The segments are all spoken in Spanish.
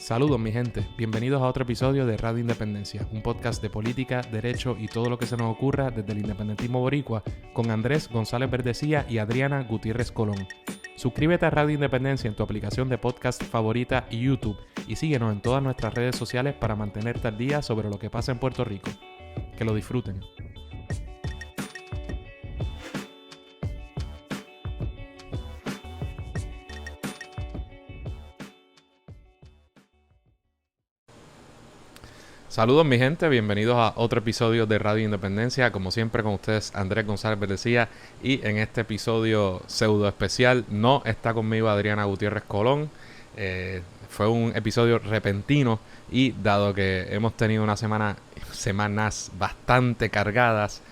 Saludos mi gente, bienvenidos a otro episodio de Radio Independencia, un podcast de política, derecho y todo lo que se nos ocurra desde el independentismo boricua con Andrés González Verdecía y Adriana Gutiérrez Colón. Suscríbete a Radio Independencia en tu aplicación de podcast favorita y YouTube y síguenos en todas nuestras redes sociales para mantenerte al día sobre lo que pasa en Puerto Rico. Que lo disfruten. Saludos mi gente, bienvenidos a otro episodio de Radio Independencia, como siempre con ustedes Andrés González Verdecía y en este episodio pseudo especial no está conmigo Adriana Gutiérrez Colón. Fue un episodio repentino y dado que hemos tenido semanas bastante cargadas,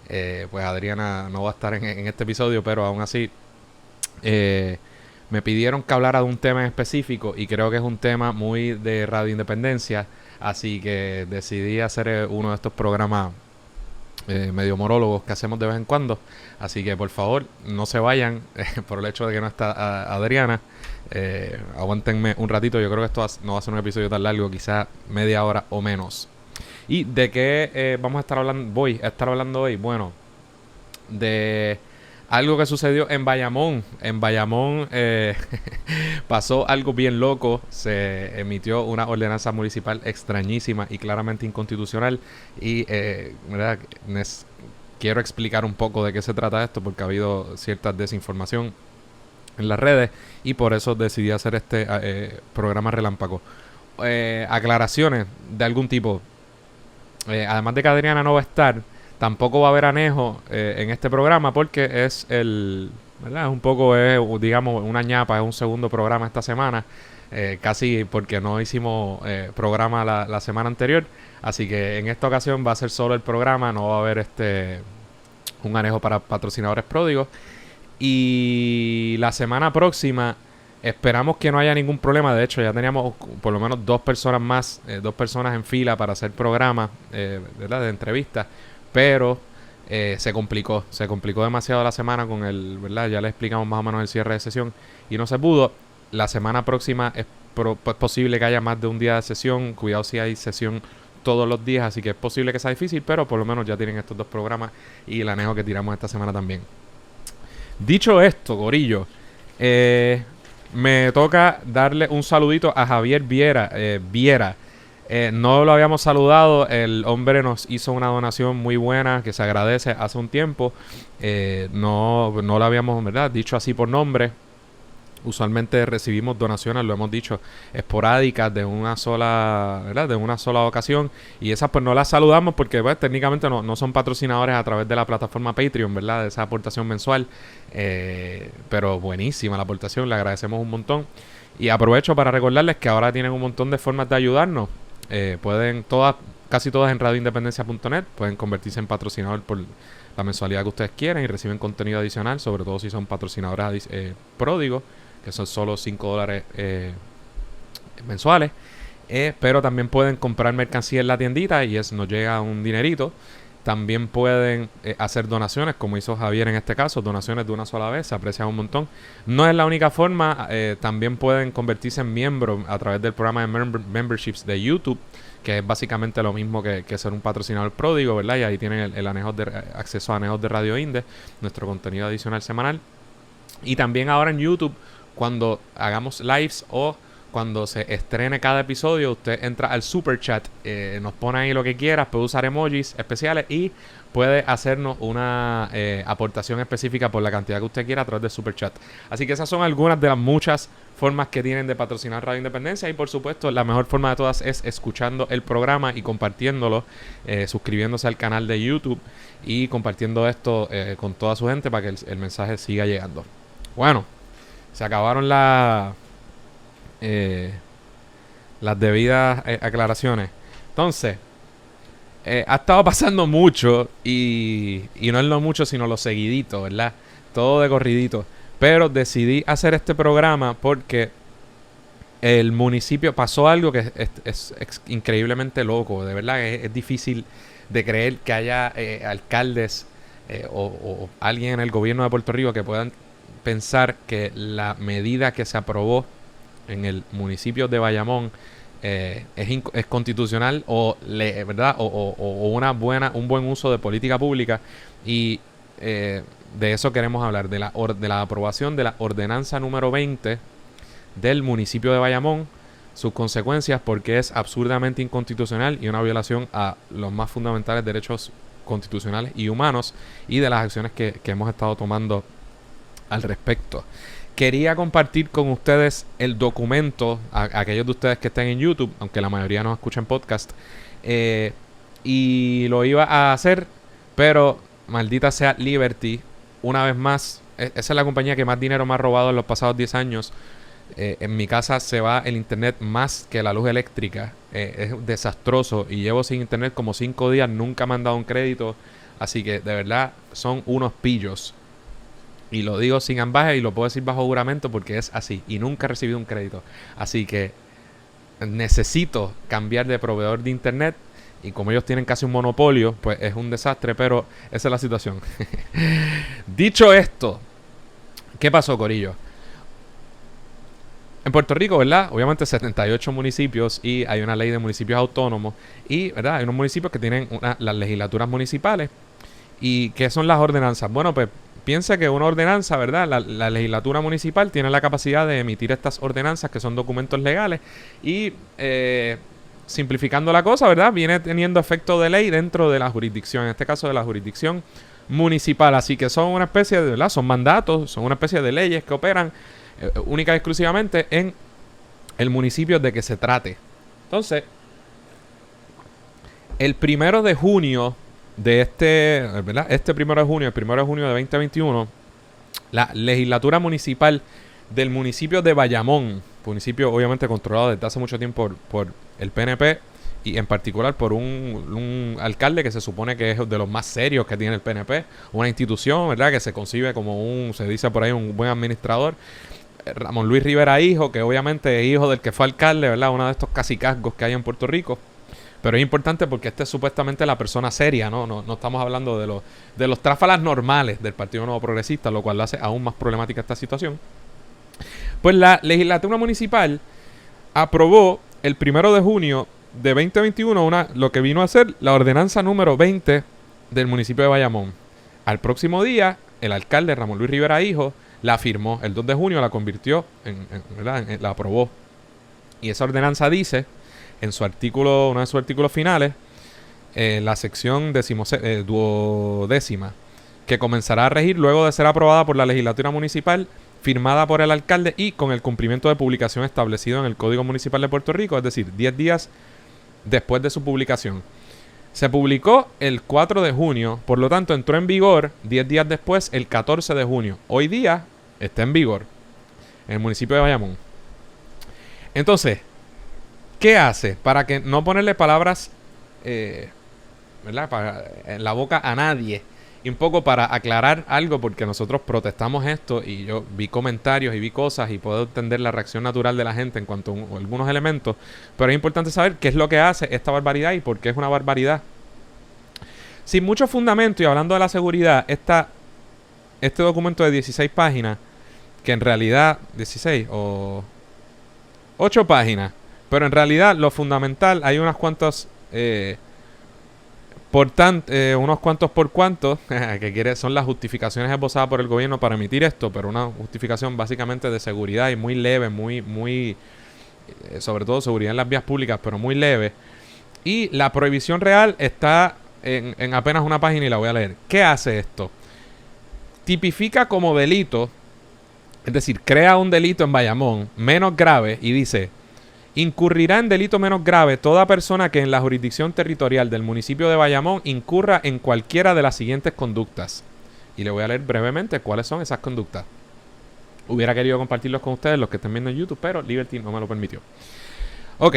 pues Adriana no va a estar en este episodio, pero aún así me pidieron que hablara de un tema en específico y creo que es un tema muy de Radio Independencia. Así que decidí hacer uno de estos programas medio monólogos que hacemos de vez en cuando. Así que por favor no se vayan por el hecho de que no está Adriana. Aguántenme un ratito. Yo creo que esto no va a ser un episodio tan largo, quizás media hora o menos. ¿Y de qué voy a estar hablando hoy? Bueno, de algo que sucedió en Bayamón. En Bayamón pasó algo bien loco. Se emitió una ordenanza municipal extrañísima y claramente inconstitucional. Y quiero explicar un poco de qué se trata esto, porque ha habido cierta desinformación en las redes y por eso decidí hacer este programa relámpago. Aclaraciones de algún tipo. Además de que Adriana no va a estar, tampoco va a haber anejo en este programa porque ¿verdad? Es un poco, digamos, una ñapa, es un segundo programa esta semana, casi porque no hicimos programa la semana anterior, así que en esta ocasión va a ser solo el programa, no va a haber un anejo para patrocinadores pródigos. Y la semana próxima esperamos que no haya ningún problema. De hecho, ya teníamos por lo menos dos personas en fila para hacer programa, ¿verdad? De entrevistas. Pero se complicó demasiado la semana con ¿verdad? Ya le explicamos más o menos el cierre de sesión y no se pudo. La semana próxima es posible que haya más de un día de sesión. Cuidado si hay sesión todos los días, así que es posible que sea difícil, pero por lo menos ya tienen estos dos programas y el anejo que tiramos esta semana también. Dicho esto, gorillo, me toca darle un saludito a Javier Viera. No lo habíamos saludado. El hombre nos hizo una donación muy buena que se agradece hace un tiempo. No lo habíamos, ¿verdad?, dicho así por nombre. Usualmente recibimos donaciones, lo hemos dicho, esporádicas de una sola, ¿verdad?, de una sola ocasión. Y esas pues no las saludamos porque pues, técnicamente no son patrocinadores a través de la plataforma Patreon, ¿verdad?, de esa aportación mensual. Pero buenísima la aportación, le agradecemos un montón. Y aprovecho para recordarles que ahora tienen un montón de formas de ayudarnos. Casi todas en radioindependencia.net. Pueden convertirse en patrocinador por la mensualidad que ustedes quieran y reciben contenido adicional, sobre todo si son patrocinadores pródigos, que son solo $5 mensuales. Pero también pueden comprar mercancía en la tiendita y nos llega un dinerito. También pueden hacer donaciones, como hizo Javier en este caso, donaciones de una sola vez, se aprecian un montón. No es la única forma, también pueden convertirse en miembros a través del programa de memberships de YouTube, que es básicamente lo mismo que ser un patrocinador pródigo, ¿verdad? Y ahí tienen el acceso a anejos de Radio Inde, nuestro contenido adicional semanal. Y también ahora en YouTube, cuando hagamos lives o cuando se estrene cada episodio, usted entra al super chat, nos pone ahí lo que quiera, puede usar emojis especiales y puede hacernos una aportación específica por la cantidad que usted quiera a través del super chat. Así que esas son algunas de las muchas formas que tienen de patrocinar Radio Independencia y por supuesto la mejor forma de todas es escuchando el programa y compartiéndolo, suscribiéndose al canal de YouTube y compartiendo esto con toda su gente para que el mensaje siga llegando. Bueno, se acabaron las debidas aclaraciones. Entonces, ha estado pasando mucho y no es lo mucho sino lo seguidito, ¿verdad? Todo de corridito. Pero decidí hacer este programa porque el municipio pasó algo que es increíblemente loco. De verdad es difícil de creer que haya alcaldes o alguien en el gobierno de Puerto Rico que puedan pensar que la medida que se aprobó en el municipio de Bayamón es constitucional ¿verdad? O un buen uso de política pública. Y de eso queremos hablar, de la aprobación de la ordenanza número 20 del municipio de Bayamón, sus consecuencias, porque es absurdamente inconstitucional y una violación a los más fundamentales derechos constitucionales y humanos, y de las acciones que hemos estado tomando al respecto. Quería compartir con ustedes el documento, aquellos de ustedes que estén en YouTube, aunque la mayoría nos escuchan podcast, y lo iba a hacer, pero maldita sea Liberty, una vez más, esa es la compañía que más dinero me ha robado en los pasados 10 años. En mi casa se va el internet más que la luz eléctrica. Es desastroso y llevo sin internet como 5 días, nunca me han dado un crédito, así que de verdad son unos pillos. Y lo digo sin ambaje y lo puedo decir bajo juramento porque es así. Y nunca he recibido un crédito. Así que necesito cambiar de proveedor de internet. Y como ellos tienen casi un monopolio, pues es un desastre. Pero esa es la situación. Dicho esto, ¿qué pasó, corillo? En Puerto Rico, ¿verdad? Obviamente 78 municipios y hay una ley de municipios autónomos. Y, ¿verdad? Hay unos municipios que tienen las legislaturas municipales. ¿Y qué son las ordenanzas? Bueno, pues piensa que una ordenanza, ¿verdad? La legislatura municipal tiene la capacidad de emitir estas ordenanzas que son documentos legales y simplificando la cosa, ¿verdad? Viene teniendo efecto de ley dentro de la jurisdicción, en este caso de la jurisdicción municipal. Así que son una especie de, ¿verdad? Son mandatos, son una especie de leyes que operan única y exclusivamente en el municipio de que se trate. Entonces, el 1 de junio de ¿verdad? El 1 de junio de 2021, la legislatura municipal del municipio de Bayamón, municipio obviamente controlado desde hace mucho tiempo por el PNP y en particular por un alcalde que se supone que es de los más serios que tiene el PNP, una institución, ¿verdad? Que se concibe como se dice por ahí, un buen administrador. Ramón Luis Rivera Hijo, que obviamente es hijo del que fue alcalde, ¿verdad? Uno de estos cacicazgos que hay en Puerto Rico. Pero es importante porque este es supuestamente la persona seria, ¿no? No estamos hablando de los tráfalas normales del Partido Nuevo Progresista, lo cual lo hace aún más problemática esta situación. Pues la legislatura municipal aprobó el 1 de junio de 2021 lo que vino a ser la ordenanza número 20 del municipio de Bayamón. Al próximo día, el alcalde Ramón Luis Rivera Hijo la firmó. El 2 de junio la convirtió, la aprobó. Y esa ordenanza dice, en su artículo, uno de sus artículos finales, la sección duodécima, que comenzará a regir luego de ser aprobada por la legislatura municipal, firmada por el alcalde y con el cumplimiento de publicación establecido en el Código Municipal de Puerto Rico, es decir, 10 días después de su publicación. Se publicó el 4 de junio, por lo tanto entró en vigor 10 días después, el 14 de junio. Hoy día está en vigor en el municipio de Bayamón. Entonces, ¿qué hace? Para que no ponerle palabras ¿verdad? En la boca a nadie. Y un poco para aclarar algo, porque nosotros protestamos esto y yo vi comentarios y vi cosas y puedo entender la reacción natural de la gente en cuanto a algunos elementos. Pero es importante saber qué es lo que hace esta barbaridad y por qué es una barbaridad. Sin mucho fundamento y hablando de la seguridad, este documento de 16 páginas, que en realidad 16 o 8 páginas, pero en realidad lo fundamental hay unas cuantas unos cuantos por cuantos que son las justificaciones esbozadas por el gobierno para emitir esto, pero una justificación básicamente de seguridad y muy leve, muy sobre todo seguridad en las vías públicas, pero muy leve. Y la prohibición real está en apenas una página y la voy a leer. ¿Qué hace esto? Tipifica como delito, es decir, crea un delito en Bayamón menos grave y dice: incurrirá en delito menos grave toda persona que en la jurisdicción territorial del municipio de Bayamón incurra en cualquiera de las siguientes conductas. Y le voy a leer brevemente cuáles son esas conductas. Hubiera querido compartirlos con ustedes, los que estén viendo en YouTube, pero Liberty no me lo permitió. Ok.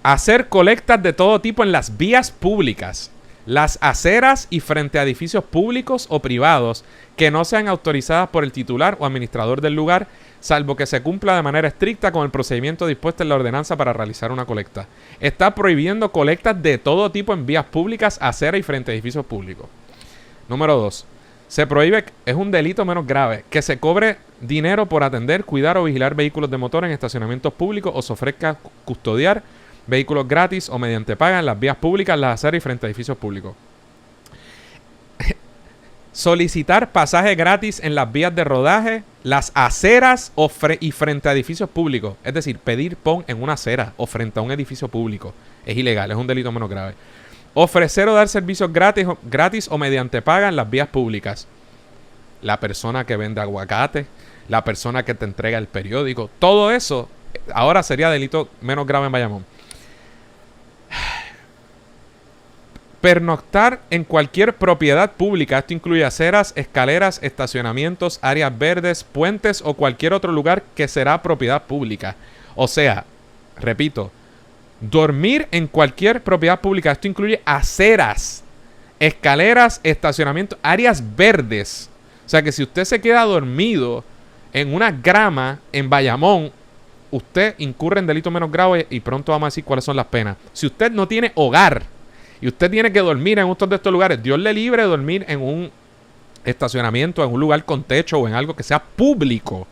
Hacer colectas de todo tipo en las vías públicas, las aceras y frente a edificios públicos o privados que no sean autorizadas por el titular o administrador del lugar, salvo que se cumpla de manera estricta con el procedimiento dispuesto en la ordenanza para realizar una colecta. Está prohibiendo colectas de todo tipo en vías públicas, aceras y frente a edificios públicos. Número 2. Se prohíbe, es un delito menos grave, que se cobre dinero por atender, cuidar o vigilar vehículos de motor en estacionamientos públicos o se ofrezca custodiar vehículos gratis o mediante paga en las vías públicas, las aceras y frente a edificios públicos. Solicitar pasaje gratis en las vías de rodaje, las aceras y frente a edificios públicos. Es decir, pedir pon en una acera o frente a un edificio público. Es ilegal, es un delito menos grave. Ofrecer o dar servicios gratis o mediante paga en las vías públicas. La persona que vende aguacate, la persona que te entrega el periódico, todo eso ahora sería delito menos grave en Bayamón. Pernoctar en cualquier propiedad pública. Esto incluye aceras, escaleras, estacionamientos, áreas verdes, puentes o cualquier otro lugar que será propiedad pública. O sea, repito, dormir en cualquier propiedad pública. Esto incluye aceras, escaleras, estacionamientos, áreas verdes. O sea que si usted se queda dormido en una grama en Bayamón, usted incurre en delito menos grave y pronto vamos a decir cuáles son las penas. Si usted no tiene hogar y usted tiene que dormir en uno de estos lugares, Dios le libre de dormir en un estacionamiento, en un lugar con techo o en algo que sea público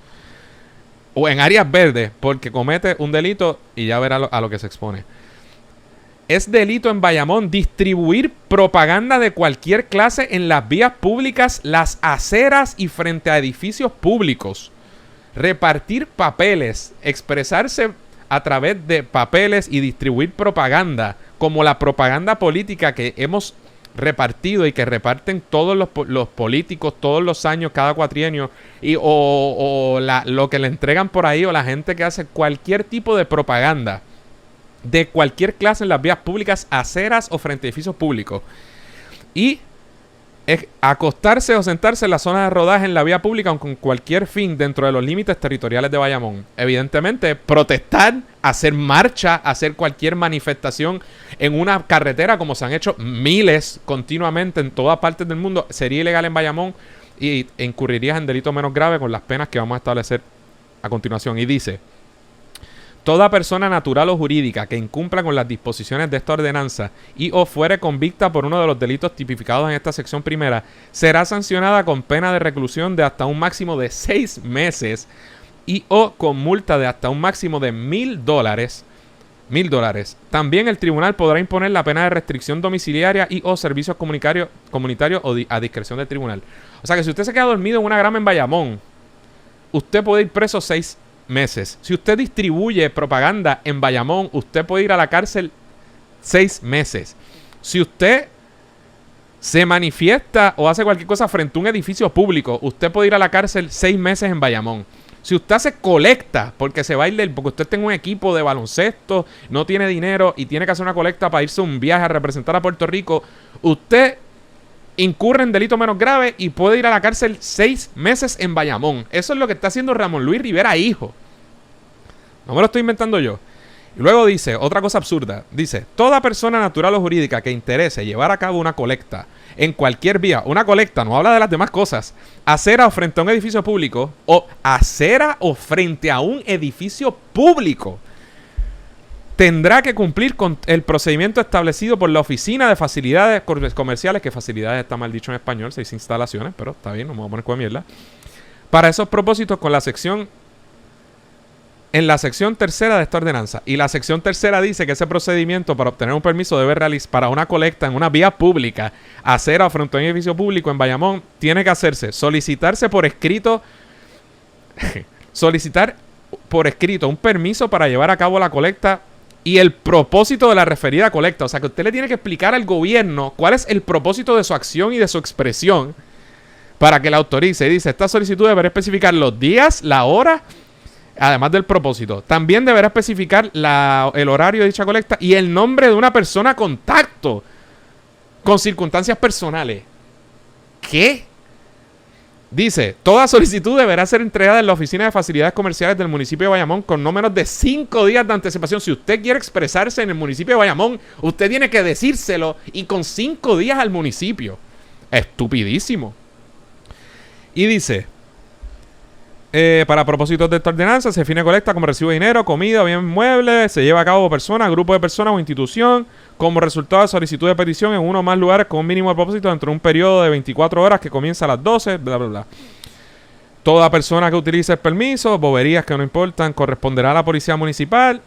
o en áreas verdes, porque comete un delito y ya verá a lo que se expone. Es delito en Bayamón distribuir propaganda de cualquier clase en las vías públicas, las aceras y frente a edificios públicos. Repartir papeles, expresarse a través de papeles y distribuir propaganda, como la propaganda política que hemos repartido y que reparten todos los políticos todos los años, cada cuatrienio, y lo que le entregan por ahí, o la gente que hace cualquier tipo de propaganda de cualquier clase en las vías públicas, aceras o frente a edificios públicos. Y acostarse o sentarse en la zona de rodaje en la vía pública con cualquier fin dentro de los límites territoriales de Bayamón. Evidentemente, protestar, hacer marcha, hacer cualquier manifestación en una carretera, como se han hecho miles continuamente en todas partes del mundo, sería ilegal en Bayamón y incurrirías en delito menos grave con las penas que vamos a establecer a continuación. Y dice: toda persona natural o jurídica que incumpla con las disposiciones de esta ordenanza y o fuere convicta por uno de los delitos tipificados en esta sección primera será sancionada con pena de reclusión de hasta un máximo de 6 meses y o con multa de hasta un máximo de $1,000. También el tribunal podrá imponer la pena de restricción domiciliaria y o servicios comunitarios a discreción del tribunal. O sea que si usted se queda dormido en una grama en Bayamón, usted puede ir preso 6 meses. Si usted distribuye propaganda en Bayamón, usted puede ir a la cárcel 6 meses. Si usted se manifiesta o hace cualquier cosa frente a un edificio público, usted puede ir a la cárcel 6 meses en Bayamón. Si usted hace colecta porque porque usted tiene un equipo de baloncesto, no tiene dinero y tiene que hacer una colecta para irse a un viaje a representar a Puerto Rico, usted incurre en delito menos grave y puede ir a la cárcel 6 meses en Bayamón. Eso es lo que está haciendo Ramón Luis Rivera, hijo. No me lo estoy inventando yo. Y luego dice, otra cosa absurda, dice: toda persona natural o jurídica que interese llevar a cabo una colecta en cualquier vía, una colecta, no habla de las demás cosas, acera o frente a un edificio público, o acera o frente a un edificio público, tendrá que cumplir con el procedimiento establecido por la Oficina de Facilidades Comerciales, que facilidades está mal dicho en español, se dice instalaciones, pero está bien, no me voy a poner con mierda. Para esos propósitos, en la sección tercera de esta ordenanza. Y la sección tercera dice que ese procedimiento para obtener un permiso debe realizar para una colecta en una vía pública, acera o frente a un edificio público en Bayamón, tiene que solicitar por escrito un permiso para llevar a cabo la colecta y el propósito de la referida colecta. O sea que usted le tiene que explicar al gobierno cuál es el propósito de su acción y de su expresión para que la autorice. Y dice: esta solicitud deberá especificar los días, la hora, además del propósito. También deberá especificar el horario de dicha colecta y el nombre de una persona contacto con circunstancias personales. ¿Qué? Dice: toda solicitud deberá ser entregada en la Oficina de Facilidades Comerciales del municipio de Bayamón con no menos de 5 días de anticipación. Si usted quiere expresarse en el municipio de Bayamón, usted tiene que decírselo y con 5 días al municipio. Estupidísimo. Y dice: Para propósitos de esta ordenanza, se define colecta como recibo de dinero, comida o bien mueble, se lleva a cabo por persona, grupo de personas o institución, como resultado de solicitud de petición en uno o más lugares con un mínimo de propósito dentro de un periodo de 24 horas que comienza a las 12, bla, bla, bla. Toda persona que utilice el permiso, boberías que no importan, corresponderá a la policía municipal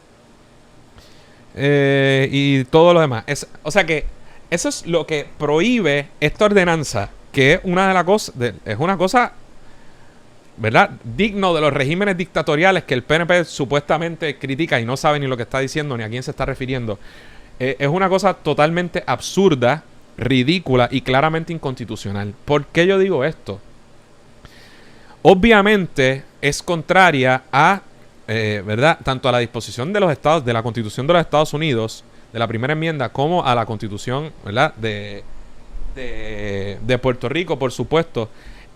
y todo lo demás. O sea que eso es lo que prohíbe esta ordenanza, que es una de las cosas, es una cosa, ¿verdad?, digno de los regímenes dictatoriales que el PNP supuestamente critica y no sabe ni lo que está diciendo ni a quién se está refiriendo. Es una cosa totalmente absurda, ridícula y claramente inconstitucional. ¿Por qué yo digo esto? Obviamente es contraria a, ¿verdad?, tanto a la disposición de los estados, de la Constitución de los Estados Unidos, de la primera enmienda, como a la Constitución, ¿verdad?, de Puerto Rico, por supuesto.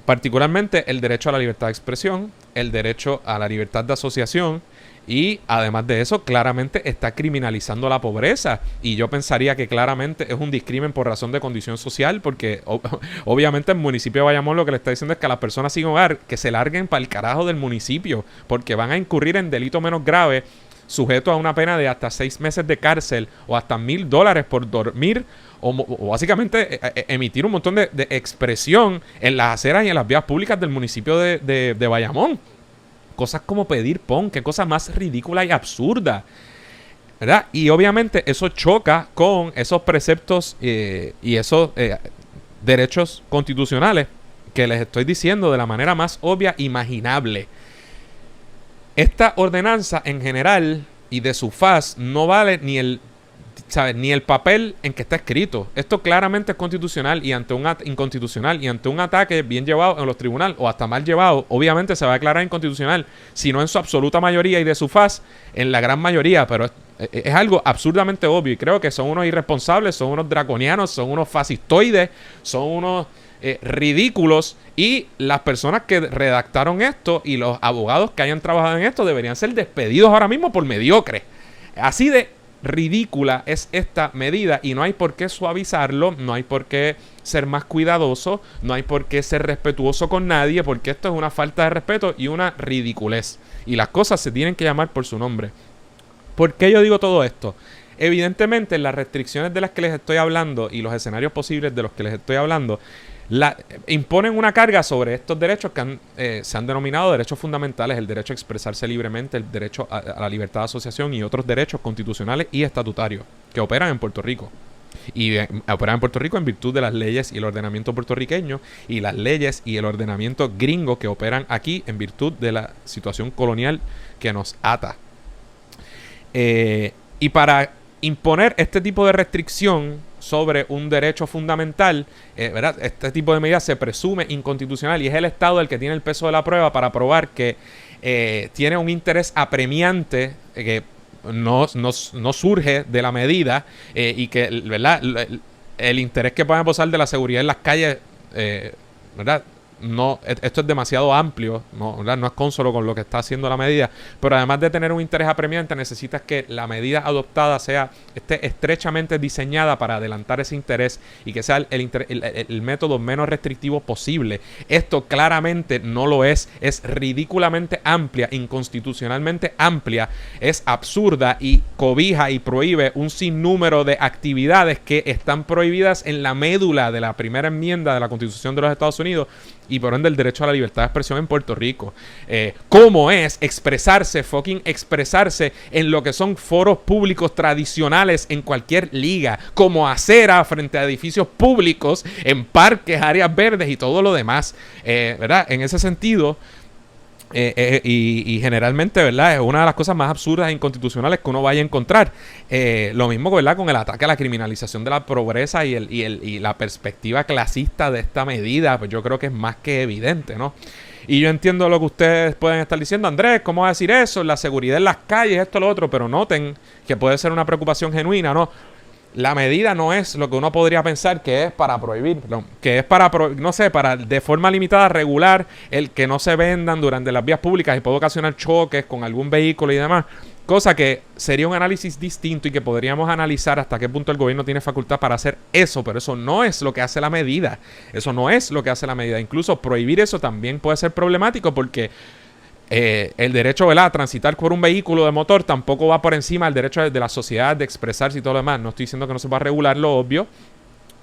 Particularmente el derecho a la libertad de expresión, el derecho a la libertad de asociación y además de eso claramente está criminalizando la pobreza y yo pensaría que claramente es un discrimen por razón de condición social porque obviamente el municipio de Bayamón lo que le está diciendo es que a las personas sin hogar que se larguen para el carajo del municipio porque van a incurrir en delito menos grave sujeto a una pena de hasta 6 meses de cárcel o hasta $1,000 por dormir o básicamente emitir un montón de expresión en las aceras y en las vías públicas del municipio de Bayamón. Cosas como pedir pon, qué cosa más ridícula y absurda, ¿verdad? Y obviamente eso choca con esos preceptos y esos derechos constitucionales que les estoy diciendo de la manera más obvia imaginable. Esta ordenanza en general y de su faz no vale ni el papel en que está escrito. Esto claramente es constitucional y ante un inconstitucional y ante un ataque bien llevado en los tribunales o hasta mal llevado, obviamente se va a declarar inconstitucional, si no en su absoluta mayoría y de su faz en la gran mayoría, pero es algo absurdamente obvio y creo que son unos irresponsables, son unos draconianos, son unos fascistoides, son unos ridículos y las personas que redactaron esto y los abogados que hayan trabajado en esto deberían ser despedidos ahora mismo por mediocres. Así de ridícula es esta medida y no hay por qué suavizarlo, no hay por qué ser más cuidadoso, no hay por qué ser respetuoso con nadie porque esto es una falta de respeto y una ridiculez y las cosas se tienen que llamar por su nombre. ¿Por qué yo digo todo esto? Evidentemente las restricciones de las que les estoy hablando y los escenarios posibles de los que les estoy hablando imponen una carga sobre estos derechos que se han denominado derechos fundamentales, el derecho a expresarse libremente, el derecho a la libertad de asociación y otros derechos constitucionales y estatutarios que operan en Puerto Rico. Y operan en Puerto Rico en virtud de las leyes y el ordenamiento puertorriqueño y las leyes y el ordenamiento gringo que operan aquí en virtud de la situación colonial que nos ata. Y para imponer este tipo de restricción sobre un derecho fundamental, ¿verdad?, este tipo de medidas se presume inconstitucional y es el Estado el que tiene el peso de la prueba para probar que tiene un interés apremiante que no surge de la medida y que, ¿verdad?, el interés que puedan posar de la seguridad en las calles, ¿verdad?, no, esto es demasiado amplio, ¿verdad?, no es consono con lo que está haciendo la medida, pero además de tener un interés apremiante necesitas que la medida adoptada esté estrechamente diseñada para adelantar ese interés y que sea el método menos restrictivo posible. Esto claramente no lo es ridículamente amplia, inconstitucionalmente amplia, es absurda y cobija y prohíbe un sinnúmero de actividades que están prohibidas en la médula de la primera enmienda de la Constitución de los Estados Unidos y por ende el derecho a la libertad de expresión en Puerto Rico. ¿Cómo es expresarse en lo que son foros públicos tradicionales en cualquier liga, como acera frente a edificios públicos, en parques, áreas verdes y todo lo demás? ¿Verdad? En ese sentido, y generalmente, ¿verdad?, es una de las cosas más absurdas e inconstitucionales que uno vaya a encontrar. Lo mismo, ¿verdad?, con el ataque a la criminalización de la pobreza y la perspectiva clasista de esta medida, pues yo creo que es más que evidente, ¿no? Y yo entiendo lo que ustedes pueden estar diciendo, Andrés, ¿cómo va a decir eso? La seguridad en las calles, esto, lo otro, pero noten que puede ser una preocupación genuina, ¿no? La medida no es lo que uno podría pensar que es para prohibir, que es para, no sé, para de forma limitada regular el que no se vendan durante las vías públicas y puede ocasionar choques con algún vehículo y demás. Cosa que sería un análisis distinto y que podríamos analizar hasta qué punto el gobierno tiene facultad para hacer eso, pero eso no es lo que hace la medida. Eso no es lo que hace la medida. Incluso prohibir eso también puede ser problemático porque el derecho, ¿verdad?, a transitar por un vehículo de motor tampoco va por encima del derecho de la sociedad de expresarse y todo lo demás. No estoy diciendo que no se va a regular, lo obvio.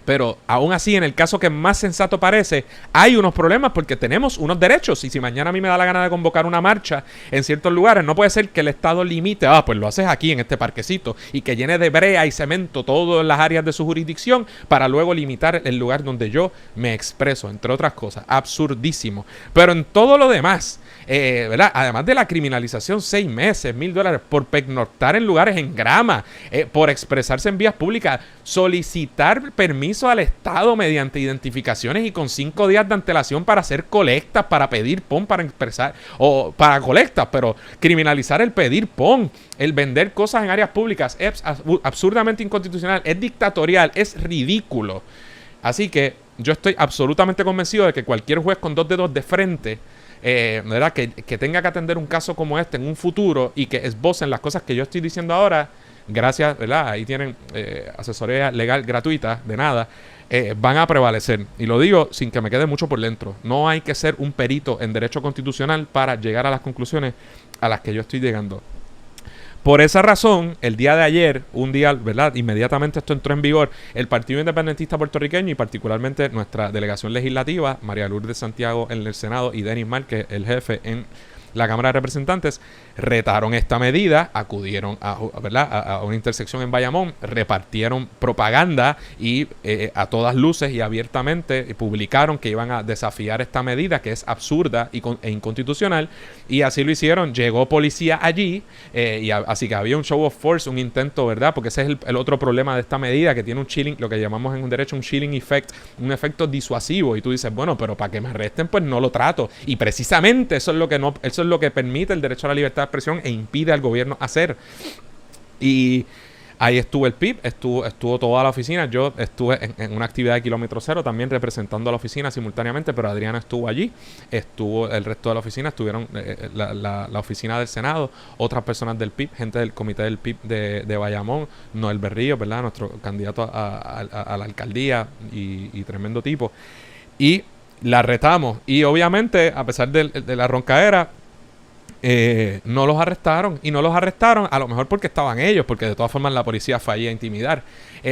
Pero aún así, en el caso que más sensato parece, hay unos problemas porque tenemos unos derechos. Y si mañana a mí me da la gana de convocar una marcha en ciertos lugares, no puede ser que el Estado limite, pues lo haces aquí en este parquecito, y que llene de brea y cemento todas las áreas de su jurisdicción para luego limitar el lugar donde yo me expreso, entre otras cosas. Absurdísimo. Pero en todo lo demás, ¿verdad? Además de la criminalización, 6 meses, $1,000 por pernoctar en lugares en grama, por expresarse en vías públicas, solicitar permiso al Estado mediante identificaciones y con 5 días de antelación para hacer colectas, para pedir PON, para expresar, o para colectas, pero criminalizar el pedir PON, el vender cosas en áreas públicas, es absurdamente inconstitucional, es dictatorial, es ridículo. Así que yo estoy absolutamente convencido de que cualquier juez con 2 dedos de frente, ¿verdad?, que tenga que atender un caso como este en un futuro y que esbocen las cosas que yo estoy diciendo ahora, gracias, ¿verdad?, ahí tienen asesoría legal gratuita, de nada, van a prevalecer. Y lo digo sin que me quede mucho por dentro. No hay que ser un perito en derecho constitucional para llegar a las conclusiones a las que yo estoy llegando. Por esa razón, el día de ayer, un día, ¿verdad?, inmediatamente esto entró en vigor, el Partido Independentista Puertorriqueño y particularmente nuestra delegación legislativa, María Lourdes Santiago en el Senado y Denis Márquez, el jefe en la Cámara de Representantes, retaron esta medida, acudieron a una intersección en Bayamón, repartieron propaganda y a todas luces y abiertamente publicaron que iban a desafiar esta medida, que es absurda e inconstitucional, y así lo hicieron. Llegó policía allí, así que había un show of force, un intento, ¿verdad?, porque ese es el otro problema de esta medida, que tiene un chilling, lo que llamamos en un derecho un chilling effect, un efecto disuasivo, y tú dices, bueno, pero para que me arresten, pues no lo trato, y precisamente eso es lo que permite el derecho a la libertad de expresión e impide al gobierno hacer. Y ahí estuvo el PIB, estuvo toda la oficina. Yo estuve en una actividad de kilómetro cero también representando a la oficina simultáneamente, pero Adriana estuvo allí, estuvo el resto de la oficina, estuvieron la oficina del Senado, otras personas del PIB, gente del comité del PIB de Bayamón, Noel Berrío, ¿verdad?, nuestro candidato a la alcaldía y tremendo tipo. Y la retamos. Y obviamente, a pesar de la roncaera, no los arrestaron. Y no los arrestaron a lo mejor porque estaban ellos, porque de todas formas la policía fallía a intimidar,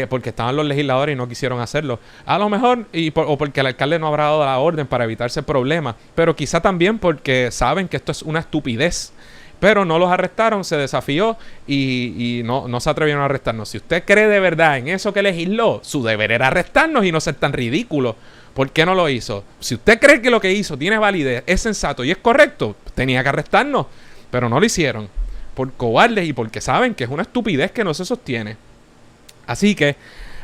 porque estaban los legisladores y no quisieron hacerlo, a lo mejor, o porque el alcalde no habrá dado la orden para evitarse problemas, pero quizá también porque saben que esto es una estupidez. Pero no los arrestaron, se desafió y no se atrevieron a arrestarnos. Si usted cree de verdad en eso que legisló, su deber era arrestarnos y no ser tan ridículo. ¿Por qué no lo hizo? Si usted cree que lo que hizo tiene validez, es sensato y es correcto, tenía que arrestarnos. Pero no lo hicieron. Por cobardes y porque saben que es una estupidez que no se sostiene. Así que,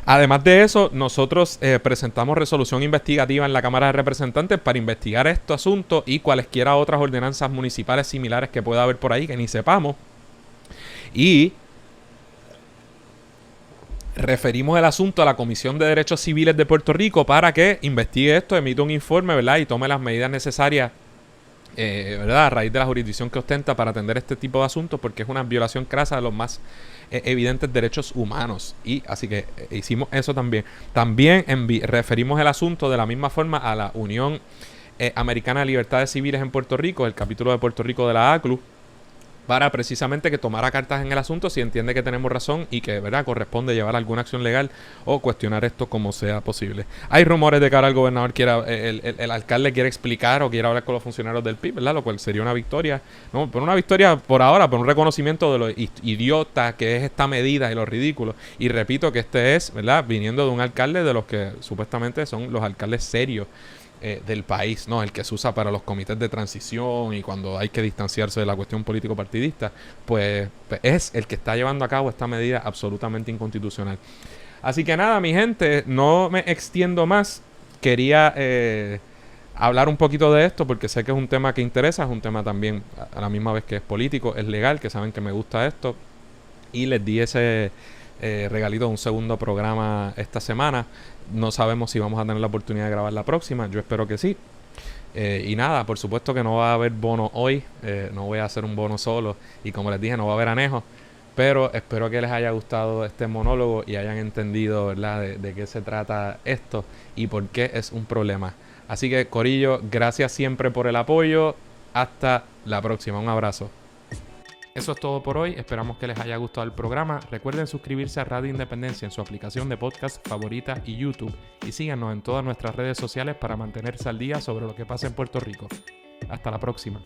además de eso, nosotros presentamos resolución investigativa en la Cámara de Representantes para investigar este asunto y cualesquiera otras ordenanzas municipales similares que pueda haber por ahí que ni sepamos. Y referimos el asunto a la Comisión de Derechos Civiles de Puerto Rico para que investigue esto, emita un informe, ¿verdad?, y tome las medidas necesarias, ¿verdad?, a raíz de la jurisdicción que ostenta para atender este tipo de asuntos, porque es una violación crasa de los más evidentes derechos humanos. Y así que hicimos eso también. También referimos el asunto de la misma forma a la Unión Americana de Libertades Civiles en Puerto Rico, el capítulo de Puerto Rico de la ACLU, para precisamente que tomara cartas en el asunto si entiende que tenemos razón y que, ¿verdad?, corresponde llevar alguna acción legal o cuestionar esto como sea posible. Hay rumores de que ahora el gobernador el alcalde quiere explicar o quiere hablar con los funcionarios del PIB, ¿verdad?, lo cual sería una victoria, no, por una victoria por ahora, por un reconocimiento de lo idiota que es esta medida y lo ridículo. Y repito que este es, ¿verdad?, viniendo de un alcalde de los que supuestamente son los alcaldes serios del país, ¿no?, el que se usa para los comités de transición y cuando hay que distanciarse de la cuestión político-partidista, pues es el que está llevando a cabo esta medida absolutamente inconstitucional. Así que nada, mi gente, no me extiendo más. Quería hablar un poquito de esto porque sé que es un tema que interesa, es un tema también a la misma vez que es político, es legal, que saben que me gusta esto, y les di ese regalito de un segundo programa esta semana. No sabemos si vamos a tener la oportunidad de grabar la próxima. Yo espero que sí. Y nada, por supuesto que no va a haber bono hoy. No voy a hacer un bono solo. Y como les dije, no va a haber anejo. Pero espero que les haya gustado este monólogo y hayan entendido, ¿verdad?, de qué se trata esto y por qué es un problema. Así que, corillo, gracias siempre por el apoyo. Hasta la próxima. Un abrazo. Eso es todo por hoy. Esperamos que les haya gustado el programa. Recuerden suscribirse a Radio Independencia en su aplicación de podcast favorita y YouTube. Y síganos en todas nuestras redes sociales para mantenerse al día sobre lo que pasa en Puerto Rico. Hasta la próxima.